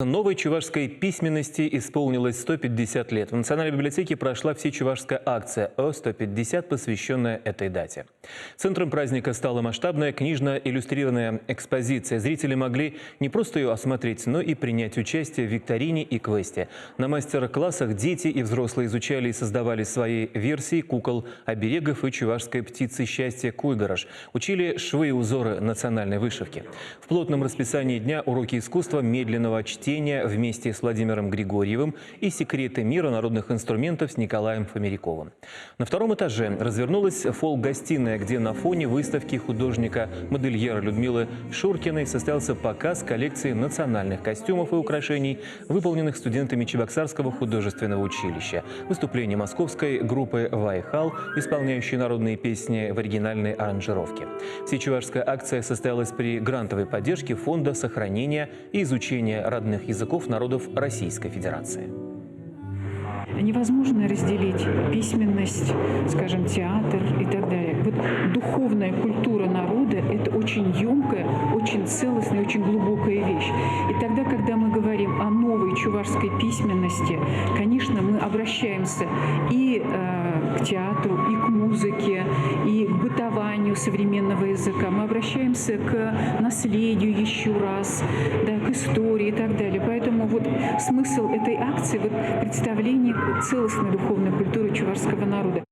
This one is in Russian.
Новой чувашской письменности исполнилось 150 лет. В Национальной библиотеке прошла всечувашская акция О-150, посвященная этой дате. Центром праздника стала масштабная книжно-иллюстрированная экспозиция. Зрители могли не просто ее осмотреть, но и принять участие в викторине и квесте. На мастер-классах дети и взрослые изучали и создавали свои версии кукол, оберегов и чувашской птицы счастья куйгараш. Учили швы и узоры национальной вышивки. В плотном расписании дня уроки искусства, медленного чтения вместе с Владимиром Григорьевым и секреты мира народных инструментов с Николаем Фомеряковым. На втором этаже развернулась фолк-гостиная, где на фоне выставки художника-модельера Людмилы Шуркиной состоялся показ коллекции национальных костюмов и украшений, выполненных студентами Чебоксарского художественного училища. Выступление московской группы «Вайхал», исполняющей народные песни в оригинальной аранжировке. Всечувашская акция состоялась при грантовой поддержке Фонда сохранения и изучения родных языков народов Российской Федерации. Невозможно разделить письменность, скажем, театр и так далее. Вот духовная культура народа – это очень емкая, очень целостная, очень глубокая вещь. И тогда, когда мы говорим о новой чувашской письменности, конечно, мы обращаемся и к театру, и к музыке, и к бытованию современного языка. Мы обращаемся к наследию еще раз, да, к истории и так далее. Поэтому вот смысл этой акции – представление целостной духовной культуры чувашского народа.